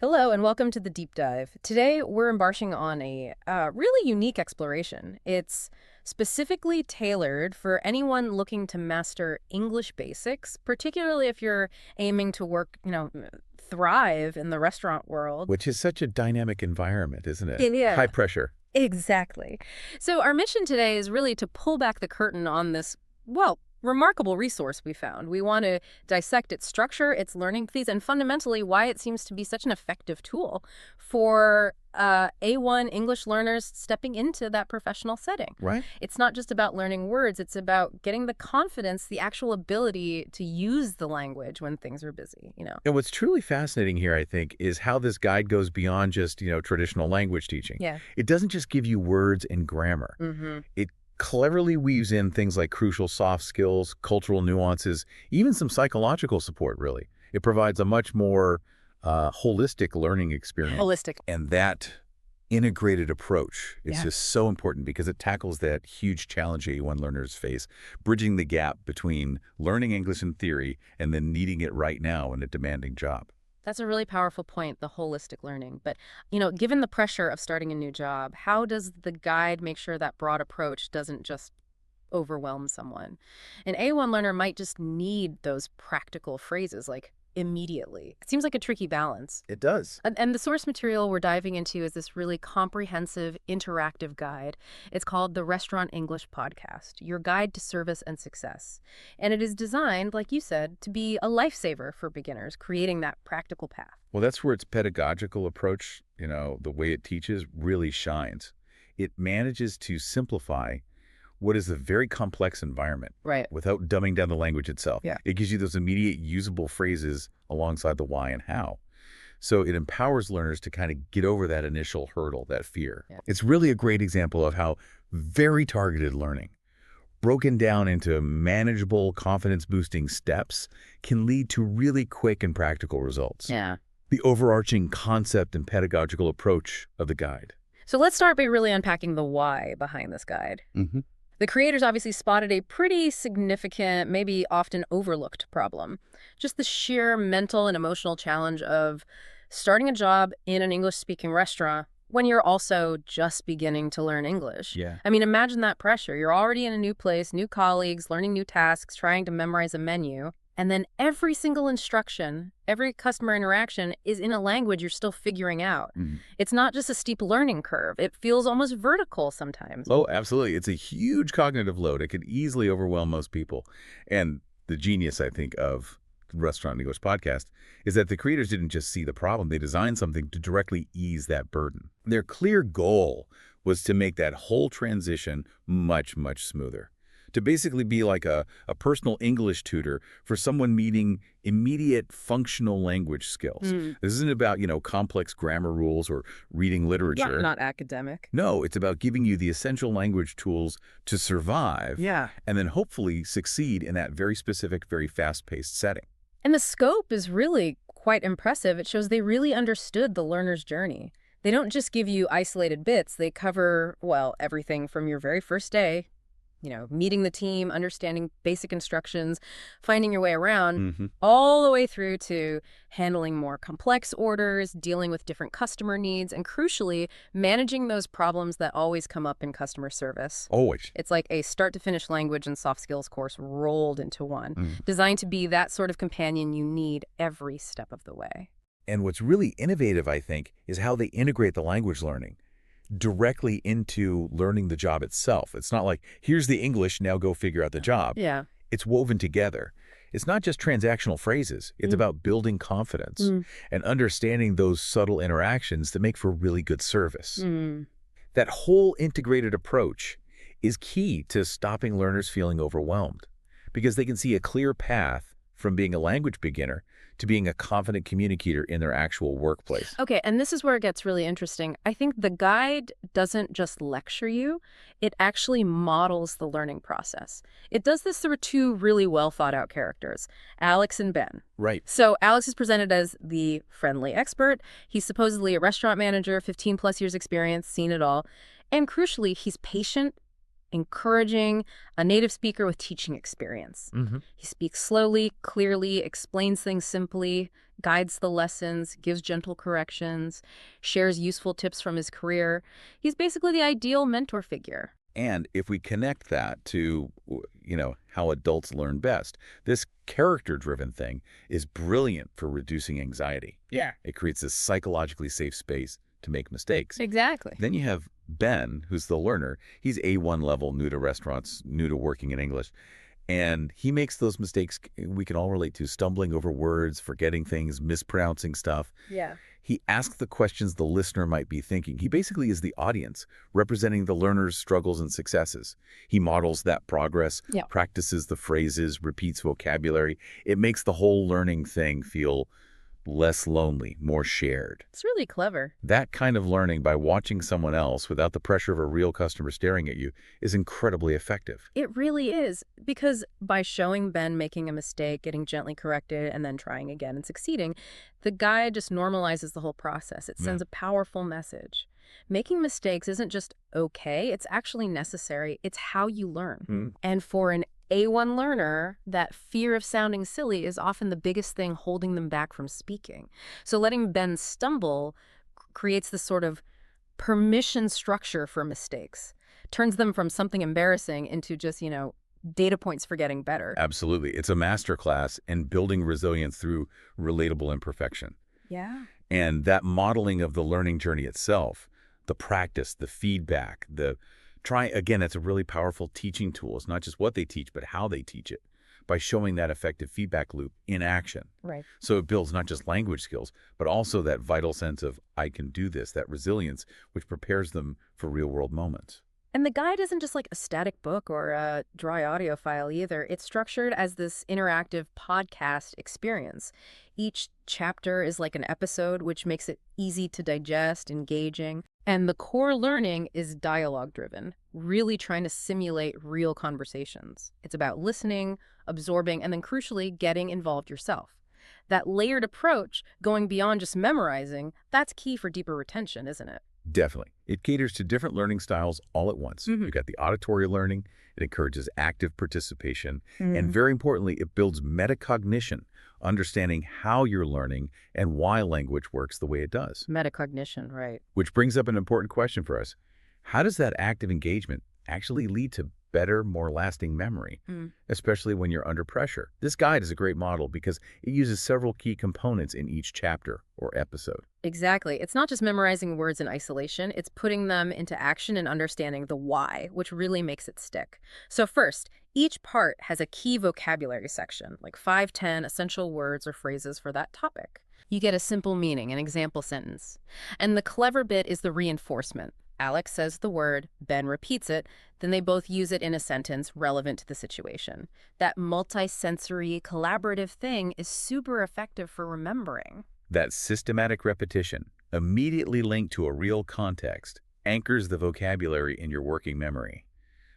Hello and welcome to the Deep Dive. Today we're embarking on a really unique exploration. It's specifically tailored for anyone looking to master English basics, particularly if you're aiming to work, thrive in the restaurant world. Which is such a dynamic environment, isn't it? Yeah, High pressure. exactly. So our mission today is really to pull back the curtain on this, remarkable resource we found. We want to dissect its structure, its learning fees, and fundamentally why it seems to be such an effective tool for A1 English learners stepping into that professional setting. Right. It's not just about learning words, it's about getting the confidence, the actual ability to use the language when things are busy. And what's truly fascinating here, I think, is how this guide goes beyond just, traditional language teaching. Yeah. It doesn't just give you words and grammar. Mm-hmm. It cleverly weaves in things like crucial soft skills, cultural nuances, even some psychological support, really. It provides a much more holistic learning experience. Holistic. And that integrated approach is just so important because it tackles that huge challenge A1 learners face, bridging the gap between learning English in theory and then needing it right now in a demanding job. That's a really powerful point, the holistic learning. But, given the pressure of starting a new job, how does the guide make sure that broad approach doesn't just overwhelm someone? An A1 learner might just need those practical phrases like immediately. It seems like a tricky balance. It does. And the source material we're diving into is this really comprehensive, interactive guide. It's called the Restaurant English Podcast, Your Guide to Service and Success. And it is designed, like you said, to be a lifesaver for beginners, creating that practical path. Well, that's where its pedagogical approach, the way it teaches, really shines. It manages to simplify what is a very complex environment without dumbing down the language itself. Yeah. It gives you those immediate usable phrases alongside the why and how. So it empowers learners to kind of get over that initial hurdle, that fear. Yeah. It's really a great example of how very targeted learning, broken down into manageable, confidence-boosting steps, can lead to really quick and practical results. Yeah. The overarching concept and pedagogical approach of the guide. So let's start by really unpacking the why behind this guide. Mm-hmm. The creators obviously spotted a pretty significant, maybe often overlooked problem. Just the sheer mental and emotional challenge of starting a job in an English-speaking restaurant when you're also just beginning to learn English. Yeah. I mean, imagine that pressure. You're already in a new place, new colleagues, learning new tasks, trying to memorize a menu. And then every single instruction, every customer interaction is in a language you're still figuring out. Mm. It's not just a steep learning curve. It feels almost vertical sometimes. Oh, absolutely. It's a huge cognitive load. It could easily overwhelm most people. And the genius, I think, of the Restaurant English Podcast is that the creators didn't just see the problem. They designed something to directly ease that burden. Their clear goal was to make that whole transition much, much smoother. To basically be like a personal English tutor for someone needing immediate functional language skills. This isn't about, complex grammar rules or reading literature. Not academic. No, it's about giving you the essential language tools to survive and then hopefully succeed in that very specific, very fast-paced setting. And the scope is really quite impressive. It shows they really understood the learner's journey. They don't just give you isolated bits. They cover, everything from your very first day, meeting the team, understanding basic instructions, finding your way around, all the way through to handling more complex orders, dealing with different customer needs, and crucially, managing those problems that always come up in customer service. Always. It's like a start-to-finish language and soft skills course rolled into one, designed to be that sort of companion you need every step of the way. And what's really innovative, I think, is how they integrate the language learning directly into learning the job itself. It's not like, here's the English, now go figure out the job. Yeah. It's woven together. It's not just transactional phrases. It's about building confidence and understanding those subtle interactions that make for really good service. That whole integrated approach is key to stopping learners feeling overwhelmed because they can see a clear path from being a language beginner to being a confident communicator in their actual workplace. Okay, and this is where it gets really interesting. I think the guide doesn't just lecture you, it actually models the learning process. It does this through two really well thought out characters, Alex and Ben. Right. So Alex is presented as the friendly expert. He's supposedly a restaurant manager, 15 plus years experience, seen it all. And crucially, he's patient encouraging, a native speaker with teaching experience. Hmm. He speaks slowly, clearly, explains things simply, guides the lessons, gives gentle corrections, shares useful tips from his career. He's basically the ideal mentor figure. And if we connect that to, how adults learn best, this character-driven thing is brilliant for reducing anxiety. Yeah. It creates a psychologically safe space to make mistakes. Exactly. Then you have Ben, who's the learner. He's A1 level, new to restaurants, new to working in English. And he makes those mistakes we can all relate to, stumbling over words, forgetting things, mispronouncing stuff. Yeah. He asks the questions the listener might be thinking. He basically is the audience, representing the learner's struggles and successes. He models that progress, Yeah. practices the phrases, repeats vocabulary. It makes the whole learning thing feel less lonely, more shared. It's really clever. That kind of learning by watching someone else without the pressure of a real customer staring at you is incredibly effective. It really is, because by showing Ben making a mistake, getting gently corrected, and then trying again and succeeding, the guide just normalizes the whole process. It sends a powerful message. Making mistakes isn't just okay, it's actually necessary. It's how you learn. Mm. And for an A1 learner, that fear of sounding silly is often the biggest thing holding them back from speaking. So letting Ben stumble creates this sort of permission structure for mistakes, turns them from something embarrassing into just, data points for getting better. Absolutely. It's a masterclass in building resilience through relatable imperfection. Yeah. And that modeling of the learning journey itself, the practice, the feedback, again, it's a really powerful teaching tool. It's not just what they teach, but how they teach it by showing that effective feedback loop in action. Right. So it builds not just language skills, but also that vital sense of, I can do this, that resilience, which prepares them for real-world moments. And the guide isn't just like a static book or a dry audio file either. It's structured as this interactive podcast experience. Each chapter is like an episode, which makes it easy to digest, engaging. And the core learning is dialogue-driven, really trying to simulate real conversations. It's about listening, absorbing, and then crucially, getting involved yourself. That layered approach, going beyond just memorizing, that's key for deeper retention, isn't it? Definitely. It caters to different learning styles all at once. You've got the auditory learning. It encourages active participation. And very importantly, it builds metacognition, understanding how you're learning and why language works the way it does. Metacognition, right. Which brings up an important question for us. How does that active engagement actually lead to better, more lasting memory, especially when you're under pressure? This guide is a great model because it uses several key components in each chapter or episode. Exactly. It's not just memorizing words in isolation, it's putting them into action and understanding the why, which really makes it stick. So first, each part has a key vocabulary section, like 5-10 essential words or phrases for that topic. You get a simple meaning, an example sentence. And the clever bit is the reinforcement. Alex says the word, Ben repeats it, then they both use it in a sentence relevant to the situation. That multi-sensory, collaborative thing is super effective for remembering. That systematic repetition, immediately linked to a real context, anchors the vocabulary in your working memory.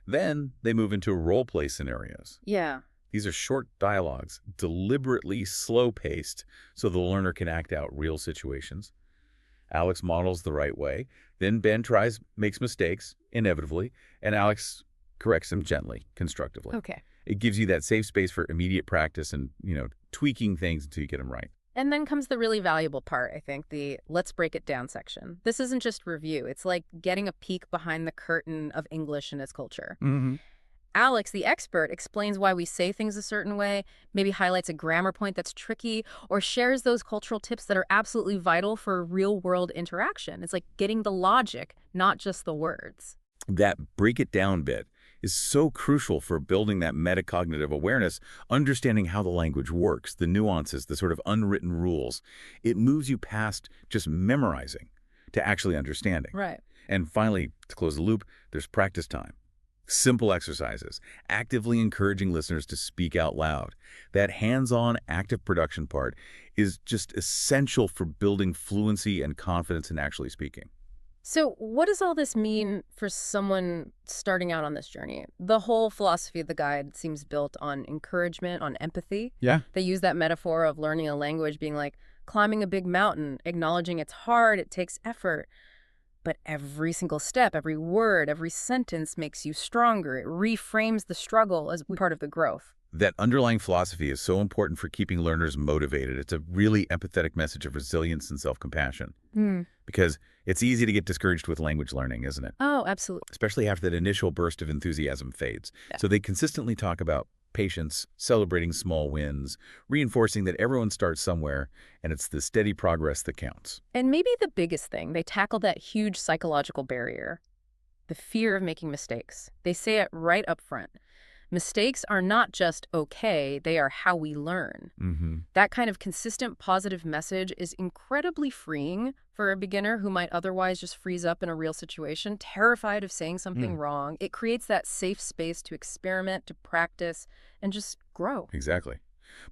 Then they move into role-play scenarios. Yeah. These are short dialogues, deliberately slow-paced, so the learner can act out real situations. Alex models the right way. Then Ben makes mistakes, inevitably, and Alex corrects him gently, constructively. Okay. It gives you that safe space for immediate practice and, tweaking things until you get them right. And then comes the really valuable part, I think, the let's break it down section. This isn't just review. It's like getting a peek behind the curtain of English and its culture. Alex, the expert, explains why we say things a certain way, maybe highlights a grammar point that's tricky, or shares those cultural tips that are absolutely vital for real-world interaction. It's like getting the logic, not just the words. That break it down bit is so crucial for building that metacognitive awareness, understanding how the language works, the nuances, the sort of unwritten rules. It moves you past just memorizing to actually understanding. Right. And finally, to close the loop, there's practice time. Simple exercises, actively encouraging listeners to speak out loud. That hands-on active production part is just essential for building fluency and confidence in actually speaking. So what does all this mean for someone starting out on this journey? The whole philosophy of the guide seems built on encouragement, on empathy. Yeah. They use that metaphor of learning a language being like climbing a big mountain, acknowledging it's hard, it takes effort. But every single step, every word, every sentence makes you stronger. It reframes the struggle as part of the growth. That underlying philosophy is so important for keeping learners motivated. It's a really empathetic message of resilience and self-compassion. Hmm. Because it's easy to get discouraged with language learning, isn't it? Oh, absolutely. Especially after that initial burst of enthusiasm fades. Yeah. So they consistently talk about patience, celebrating small wins, reinforcing that everyone starts somewhere, and it's the steady progress that counts. And maybe the biggest thing, they tackle that huge psychological barrier, the fear of making mistakes. They say it right up front. Mistakes are not just okay, they are how we learn. That kind of consistent positive message is incredibly freeing for a beginner who might otherwise just freeze up in a real situation, terrified of saying something wrong. It creates that safe space to experiment, to practice, and just grow. Exactly.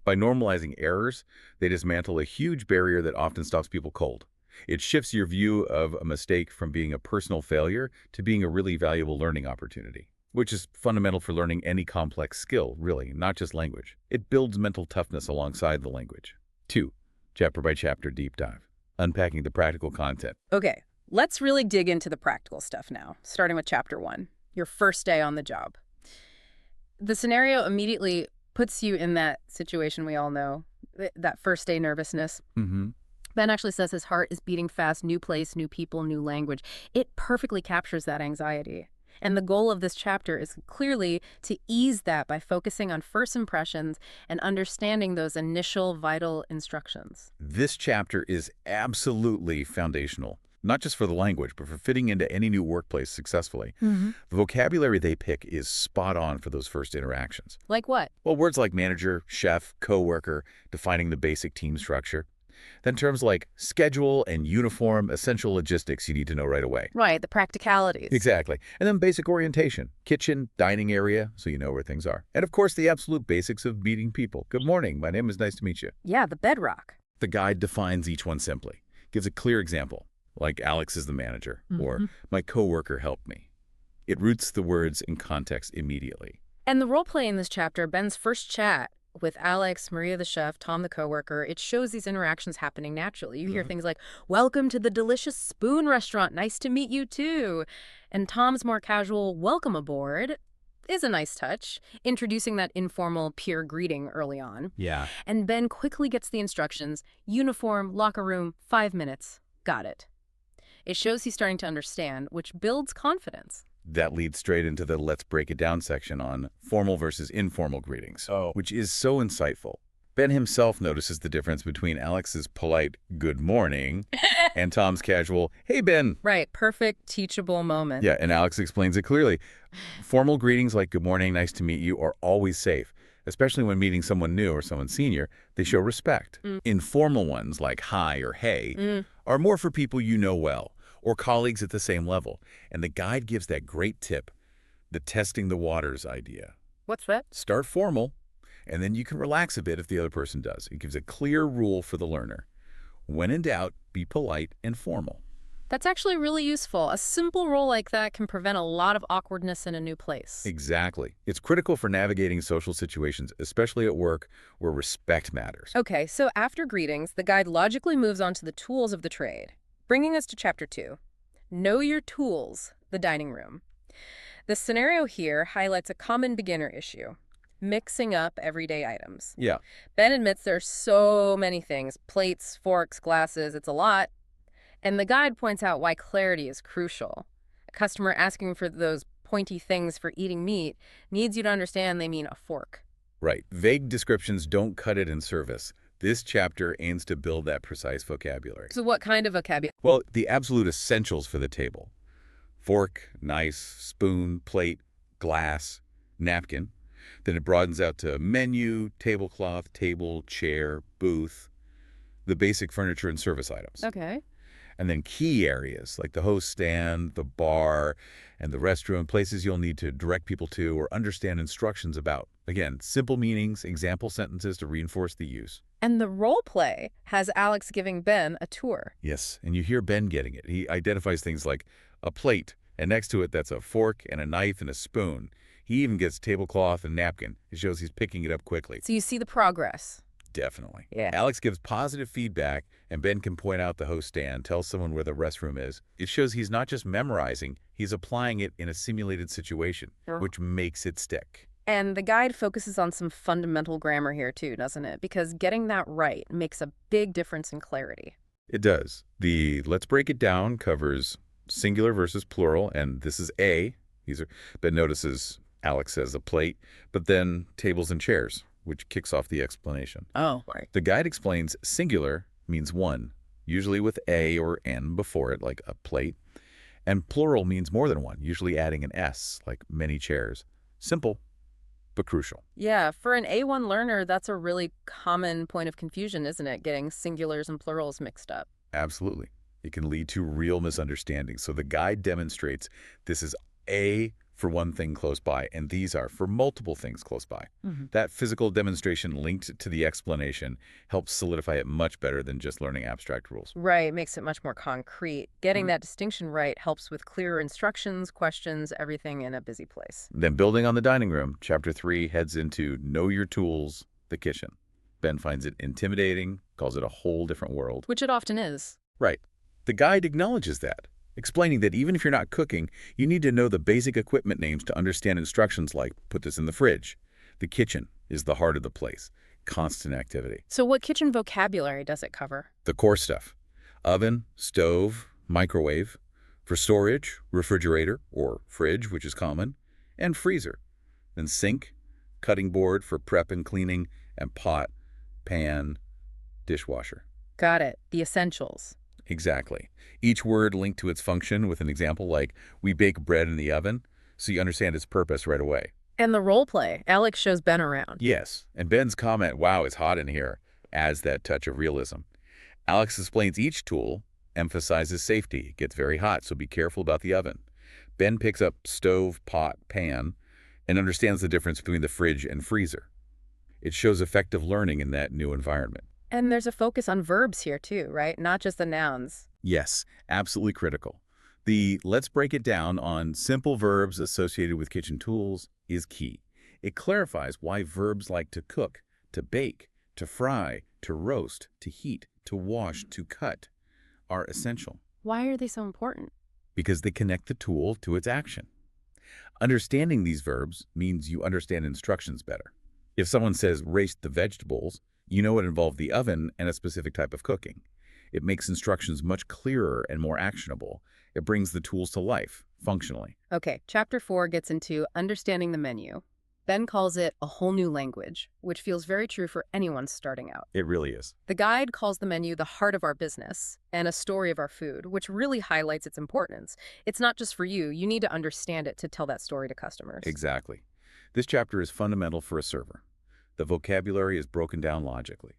By normalizing errors, they dismantle a huge barrier that often stops people cold. It shifts your view of a mistake from being a personal failure to being a really valuable learning opportunity, which is fundamental for learning any complex skill, really, not just language. It builds mental toughness alongside the language. 2. Chapter by chapter deep dive. Unpacking the practical content. Okay, let's really dig into the practical stuff now, starting with chapter 1, your first day on the job. The scenario immediately puts you in that situation we all know, that first day nervousness. Ben actually says his heart is beating fast, new place, new people, new language. It perfectly captures that anxiety. And the goal of this chapter is clearly to ease that by focusing on first impressions and understanding those initial vital instructions. This chapter is absolutely foundational, not just for the language, but for fitting into any new workplace successfully. The vocabulary they pick is spot on for those first interactions. Like what? Well, words like manager, chef, coworker, defining the basic team structure. Then terms like schedule and uniform, essential logistics you need to know right away. Right, the practicalities. Exactly. And then basic orientation, kitchen, dining area, so you know where things are. And of course, the absolute basics of meeting people. Good morning, my name is nice to meet you. Yeah, the bedrock. The guide defines each one simply, gives a clear example, like Alex is the manager, or my coworker helped me. It roots the words in context immediately. And the role play in this chapter, Ben's first chat with Alex, Maria the chef, Tom the coworker, it shows these interactions happening naturally. You hear things like, welcome to the delicious Spoon restaurant. Nice to meet you too. And Tom's more casual, welcome aboard, is a nice touch, introducing that informal peer greeting early on. Yeah. And Ben quickly gets the instructions, uniform, locker room, 5 minutes. Got it. It shows he's starting to understand, which builds confidence. That leads straight into the let's break it down section on formal versus informal greetings, which is so insightful. Ben himself notices the difference between Alex's polite good morning and Tom's casual, hey, Ben. Right, perfect teachable moment. Yeah, and Alex explains it clearly. Formal greetings like good morning, nice to meet you are always safe, especially when meeting someone new or someone senior. They show respect. Informal ones like hi or hey are more for people you know well, or colleagues at the same level. And the guide gives that great tip, the testing the waters idea. What's that? Start formal, and then you can relax a bit if the other person does. It gives a clear rule for the learner. When in doubt, be polite and formal. That's actually really useful. A simple rule like that can prevent a lot of awkwardness in a new place. Exactly. It's critical for navigating social situations, especially at work, where respect matters. Okay, so after greetings, the guide logically moves on to the tools of the trade, bringing us to chapter 2. Know your tools, the dining room. The scenario here highlights a common beginner issue, mixing up everyday items. Yeah. Ben admits there's so many things, plates, forks, glasses, it's a lot. And the guide points out why clarity is crucial. A customer asking for those pointy things for eating meat needs you to understand they mean a fork. Right. Vague descriptions don't cut it in service. This chapter aims to build that precise vocabulary. So what kind of vocabulary? Well, the absolute essentials for the table. Fork, knife, spoon, plate, glass, napkin. Then it broadens out to menu, tablecloth, table, chair, booth, the basic furniture and service items. Okay. And then key areas like the host stand, the bar, and the restroom, places you'll need to direct people to or understand instructions about. Again, simple meanings, example sentences to reinforce the use. And the role play has Alex giving Ben a tour. Yes, and you hear Ben getting it. He identifies things like a plate, and next to it that's a fork and a knife and a spoon. He even gets tablecloth and napkin. It shows he's picking it up quickly. So you see the progress. Definitely. Yeah. Alex gives positive feedback And Ben can point out the host stand, tell someone where the restroom is. It shows he's not just memorizing, he's applying it in a simulated situation, which makes it stick. And the guide focuses on some fundamental grammar here too, doesn't it? Because getting that right makes a big difference in clarity. It does. The let's break it down covers singular versus plural, and this is a. Ben notices Alex says a plate, but then tables and chairs, which kicks off the explanation. Oh, right. The guide explains singular means one, usually with a or n before it, like a plate, and plural means more than one, usually adding an s, like many chairs. Simple, but crucial. Yeah, for an A1 learner, that's a really common point of confusion, isn't it? Getting singulars and plurals mixed up. Absolutely. It can lead to real misunderstandings. So the guide demonstrates this is A for one thing close by, and these are for multiple things close by. That physical demonstration linked to the explanation helps solidify it much better than just learning abstract rules. Right, makes it much more concrete. Getting that distinction right helps with clearer instructions, questions, everything in a busy place. Then building on the dining room, Chapter 3 heads into Know Your Tools, the kitchen. Ben finds it intimidating, calls it a whole different world. Which it often is. Right. The guide acknowledges that, explaining that even if you're not cooking, you need to know the basic equipment names to understand instructions like put this in the fridge. The kitchen is the heart of the place. Constant activity. So what kitchen vocabulary does it cover? The core stuff. Oven, stove, microwave. For storage, refrigerator, or fridge, which is common, and freezer. Then sink, cutting board for prep and cleaning, and pot, pan, dishwasher. Got it. The essentials. Exactly. Each word linked to its function with an example like, we bake bread in the oven, so you understand its purpose right away. And the role play. Alex shows Ben around. Yes, and Ben's comment, wow, it's hot in here, adds that touch of realism. Alex explains each tool, emphasizes safety. It gets very hot, so be careful about the oven. Ben picks up stove, pot, pan, and understands the difference between the fridge and freezer. It shows effective learning in that new environment. And there's a focus on verbs here too, right? Not just the nouns. Yes, absolutely critical. The let's break it down on simple verbs associated with kitchen tools is key. It clarifies why verbs like to cook, to bake, to fry, to roast, to heat, to wash, to cut are essential. Why are they so important? Because they connect the tool to its action. Understanding these verbs means you understand instructions better. If someone says roast the vegetables, you know it involved the oven and a specific type of cooking. It makes instructions much clearer and more actionable. It brings the tools to life, functionally. Okay, Chapter 4 gets into understanding the menu. Ben calls it a whole new language, which feels very true for anyone starting out. It really is. The guide calls the menu the heart of our business and a story of our food, which really highlights its importance. It's not just for you. You need to understand it to tell that story to customers. Exactly. This chapter is fundamental for a server. The vocabulary is broken down logically.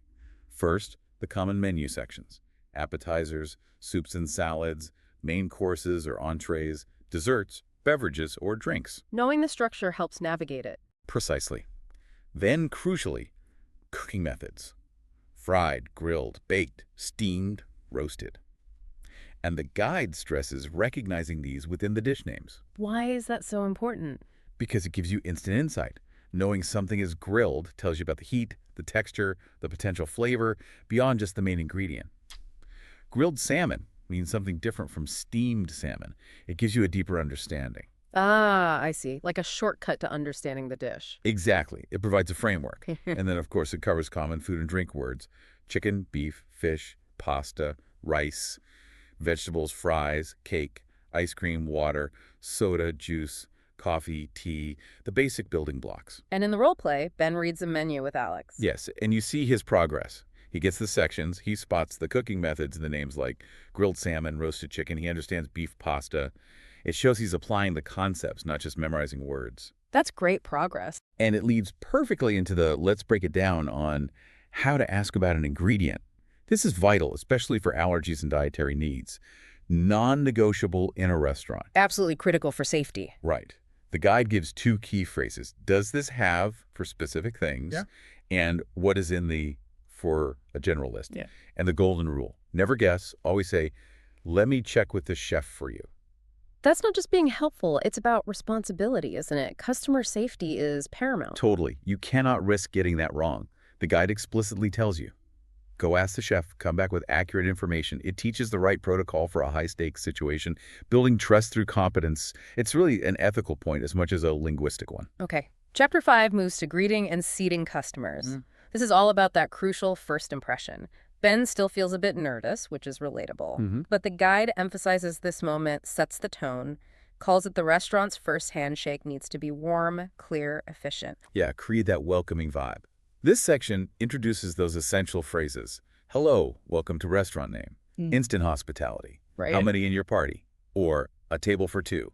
First, the common menu sections. Appetizers, soups and salads, main courses or entrees, desserts, beverages, or drinks. Knowing the structure helps navigate it. Precisely. Then, crucially, cooking methods. Fried, grilled, baked, steamed, roasted. And the guide stresses recognizing these within the dish names. Why is that so important? Because it gives you instant insight. Knowing something is grilled tells you about the heat, the texture, the potential flavor, beyond just the main ingredient. Grilled salmon means something different from steamed salmon. It gives you a deeper understanding. Ah, I see. Like a shortcut to understanding the dish. Exactly. It provides a framework. And then, of course, it covers common food and drink words. Chicken, beef, fish, pasta, rice, vegetables, fries, cake, ice cream, water, soda, juice, coffee, tea, the basic building blocks. And in the role play, Ben reads a menu with Alex. Yes, and you see his progress. He gets the sections, he spots the cooking methods and the names like grilled salmon, roasted chicken, he understands beef pasta. It shows he's applying the concepts, not just memorizing words. That's great progress. And it leads perfectly into the let's break it down on how to ask about an ingredient. This is vital, especially for allergies and dietary needs. Non-negotiable in a restaurant. Absolutely critical for safety. Right. The guide gives two key phrases. Does this have for specific things? Yeah. And what is in the for a general list? Yeah. And the golden rule. Never guess. Always say, let me check with the chef for you. That's not just being helpful. It's about responsibility, isn't it? Customer safety is paramount. Totally. You cannot risk getting that wrong. The guide explicitly tells you. Go ask the chef, come back with accurate information. It teaches the right protocol for a high-stakes situation, building trust through competence. It's really an ethical point as much as a linguistic one. Okay. Chapter 5 moves to greeting and seating customers. This is all about that crucial first impression. Ben still feels a bit nervous, which is relatable. But the guide emphasizes this moment, sets the tone, calls it the restaurant's first handshake needs to be warm, clear, efficient. Yeah, create that welcoming vibe. This section introduces those essential phrases. Hello, welcome to restaurant name. Instant hospitality. Right. How many in your party? Or a table for two.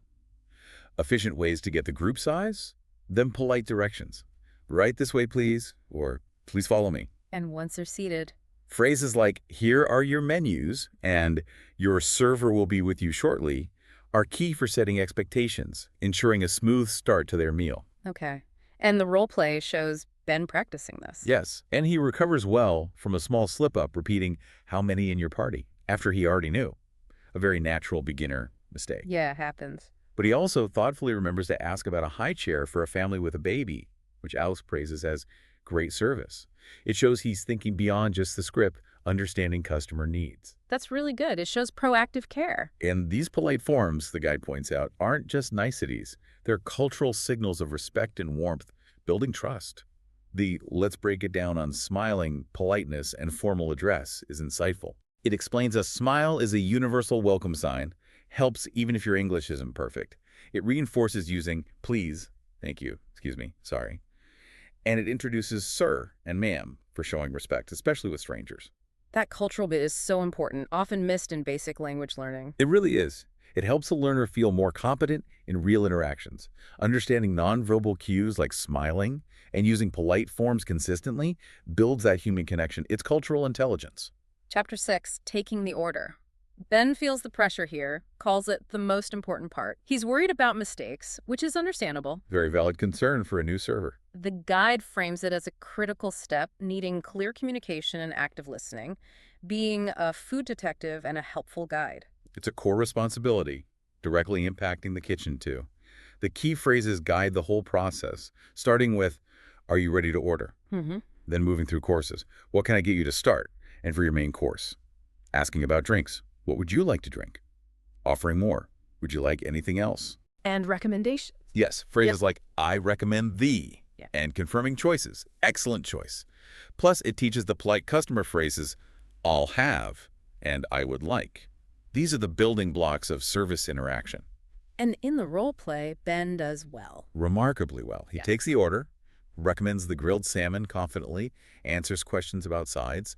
Efficient ways to get the group size, then polite directions. Right this way, please, or please follow me. And once they're seated, Phrases like, here are your menus, and your server will be with you shortly, are key for setting expectations, ensuring a smooth start to their meal. okay. And the role play shows Ben practicing this. Yes, and he recovers well from a small slip-up repeating, how many in your party, after he already knew. A very natural beginner mistake. Yeah, it happens. But he also thoughtfully remembers to ask about a high chair for a family with a baby, which Alex praises as great service. It shows he's thinking beyond just the script, understanding customer needs. That's really good. It shows proactive care. And these polite forms, the guide points out, aren't just niceties. They're cultural signals of respect and warmth, building trust. The let's break it down on smiling, politeness, and formal address is insightful. It explains a smile is a universal welcome sign, helps even if your English isn't perfect. It reinforces using please, thank you, excuse me, sorry. And it introduces sir and ma'am for showing respect, especially with strangers. That cultural bit is so important, often missed in basic language learning. It really is. It helps a learner feel more competent in real interactions. Understanding nonverbal cues like smiling and using polite forms consistently builds that human connection. It's cultural intelligence. Chapter 6, taking the order. Ben feels the pressure here, calls it the most important part. He's worried about mistakes, which is understandable. Very valid concern for a new server. The guide frames it as a critical step, needing clear communication and active listening, being a food detective and a helpful guide. It's a core responsibility, directly impacting the kitchen too. The key phrases guide the whole process, starting with, are you ready to order? Then moving through courses. What can I get you to start? And for your main course. Asking about drinks. What would you like to drink? Offering more. Would you like anything else? And recommendations. Yes, phrases like, I recommend thee, and confirming choices. Excellent choice. Plus, it teaches the polite customer phrases, I'll have, and I would like. These are the building blocks of service interaction. And in the role play, Ben does well. Remarkably well. He takes the order, recommends the grilled salmon confidently, answers questions about sides,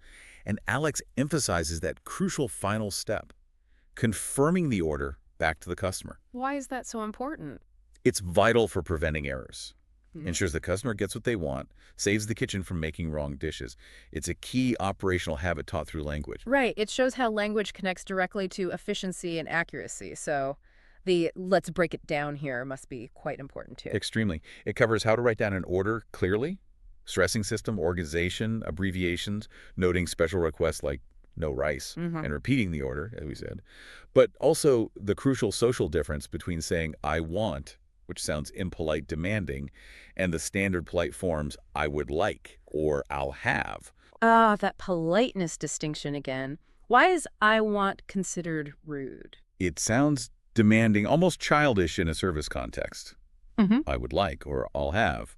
and Alex emphasizes that crucial final step, confirming the order back to the customer. Why is that so important? It's vital for preventing errors. Ensures the customer gets what they want, saves the kitchen from making wrong dishes. It's a key operational habit taught through language. Right. It shows how language connects directly to efficiency and accuracy. So the let's break it down here must be quite important too. Extremely. It covers how to write down an order clearly, stressing system, organization, abbreviations, noting special requests like no rice, and repeating the order, as we said. But also the crucial social difference between saying I want, which sounds impolite, demanding, and the standard polite forms I would like or I'll have. Ah, that politeness distinction again. Why is I want considered rude? It sounds demanding, almost childish in a service context. I would like or I'll have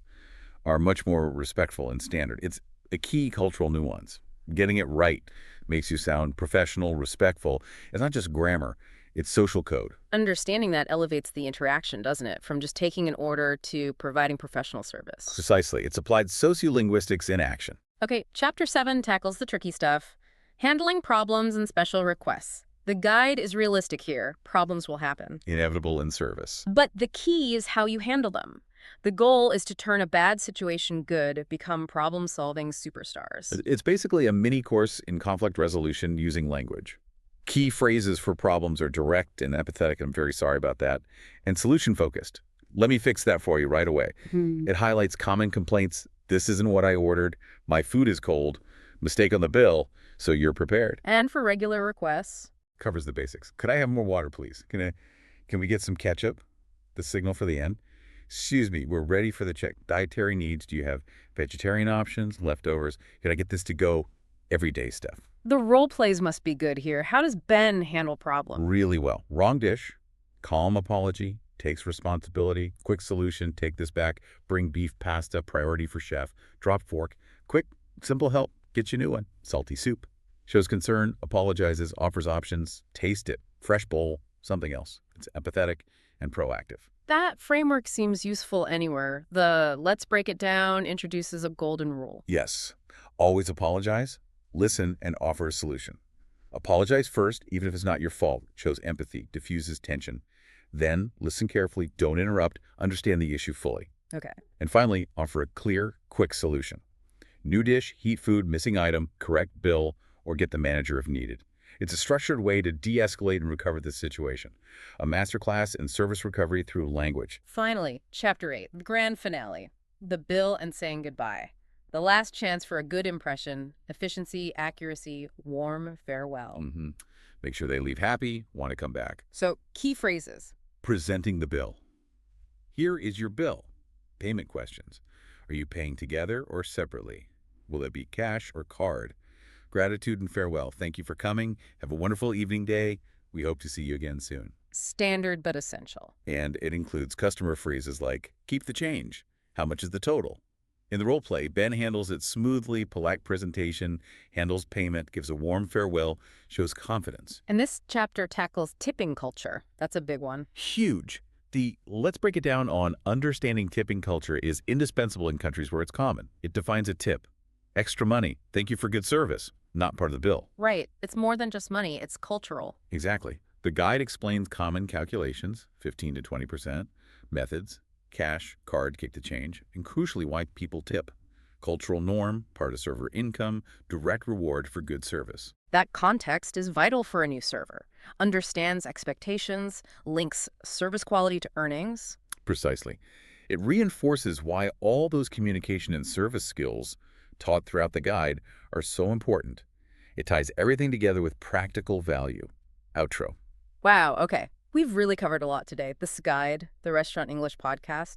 are much more respectful and standard. It's a key cultural nuance. Getting it right makes you sound professional, respectful. It's not just grammar. It's social code. Understanding that elevates the interaction, doesn't it? From just taking an order to providing professional service. Precisely. It's applied sociolinguistics in action. Okay, Chapter 7 tackles the tricky stuff. Handling problems and special requests. The guide is realistic here. Problems will happen. Inevitable in service. But the key is how you handle them. The goal is to turn a bad situation good, become problem-solving superstars. It's basically a mini course in conflict resolution using language. Key phrases for problems are direct and empathetic, I'm very sorry about that, and solution-focused. Let me fix that for you right away. It highlights common complaints. This isn't what I ordered. My food is cold. Mistake on the bill, so you're prepared. And for regular requests. Covers the basics. Could I have more water, please? Can we get some ketchup? The signal for the end. Excuse me, we're ready for the check. Dietary needs. Do you have vegetarian options, leftovers? Can I get this to go everyday stuff. The role plays must be good here. How does Ben handle problems? Really well. Wrong dish, calm apology, takes responsibility, quick solution, take this back, bring beef pasta, priority for chef, drop fork, quick, simple help, get you a new one. Salty soup, shows concern, apologizes, offers options, taste it, fresh bowl, something else. It's empathetic and proactive. That framework seems useful anywhere. The let's break it down introduces a golden rule. Yes, always apologize, listen, and offer a solution. Apologize first, even if it's not your fault. Shows empathy, diffuses tension. Then, listen carefully, don't interrupt, understand the issue fully. Okay. And finally, offer a clear, quick solution. New dish, heat food, missing item, correct bill, or get the manager if needed. It's a structured way to de-escalate and recover the situation. A masterclass in service recovery through language. Finally, Chapter 8, the grand finale. The bill and saying goodbye. The last chance for a good impression, efficiency, accuracy, warm farewell. Make sure they leave happy, want to come back. So, key phrases. Presenting the bill. Here is your bill. Payment questions. Are you paying together or separately? Will it be cash or card? Gratitude and farewell. Thank you for coming. Have a wonderful evening day. We hope to see you again soon. Standard but essential. And it includes customer phrases like, keep the change. How much is the total? In the role play, Ben handles it smoothly, polite presentation, handles payment, gives a warm farewell, shows confidence. And this chapter tackles tipping culture. That's a big one. Huge. The let's break it down on understanding tipping culture is indispensable in countries where it's common. It defines a tip. Extra money. Thank you for good service. Not part of the bill. Right. It's more than just money. It's cultural. Exactly. The guide explains common calculations, 15 to 20%, methods, cash, card, kick the change, and crucially why people tip. Cultural norm, part of server income, direct reward for good service. That context is vital for a new server. Understands expectations, links service quality to earnings. Precisely. It reinforces why all those communication and service skills taught throughout the guide are so important. It ties everything together with practical value. Outro. Wow, okay. We've really covered a lot today. This guide, the Restaurant English podcast,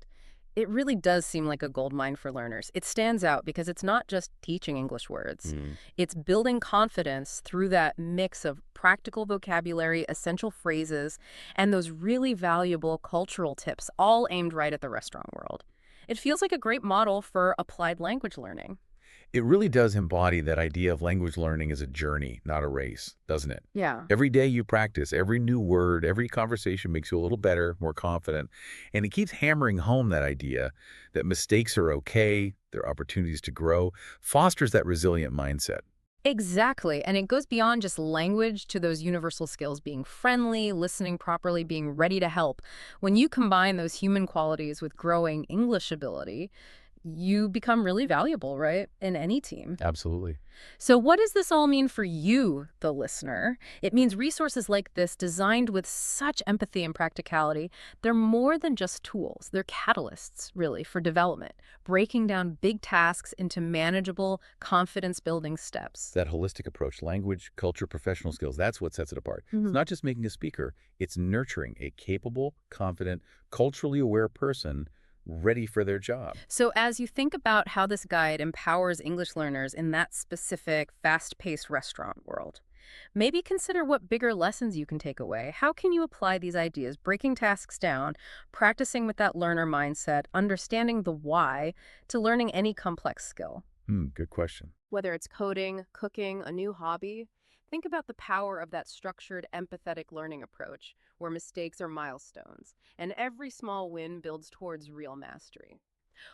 it really does seem like a goldmine for learners. It stands out because it's not just teaching English words. It's building confidence through that mix of practical vocabulary, essential phrases, and those really valuable cultural tips, all aimed right at the restaurant world. It feels like a great model for applied language learning. It really does embody that idea of language learning as a journey, not a race, doesn't it? Yeah. Every day you practice, every new word, every conversation makes you a little better, more confident. And it keeps hammering home that idea that mistakes are okay, there are opportunities to grow, fosters that resilient mindset. Exactly. And it goes beyond just language to those universal skills, being friendly, listening properly, being ready to help. When you combine those human qualities with growing English ability, you become really valuable, right, in any team. Absolutely. So what does this all mean for you, the listener? It means resources like this, designed with such empathy and practicality, they're more than just tools. They're catalysts, really, for development, breaking down big tasks into manageable, confidence-building steps. That holistic approach, language, culture, professional skills, that's what sets it apart. It's not just making a speaker, it's nurturing a capable, confident, culturally aware person ready for their job. So as you think about how this guide empowers English learners in that specific, fast-paced restaurant world, maybe consider what bigger lessons you can take away. How can you apply these ideas, breaking tasks down, practicing with that learner mindset, understanding the why, to learning any complex skill? Good question. Whether it's coding, cooking, a new hobby, think about the power of that structured, empathetic learning approach, where mistakes are milestones, and every small win builds towards real mastery.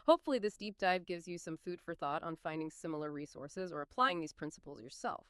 Hopefully, this deep dive gives you some food for thought on finding similar resources or applying these principles yourself.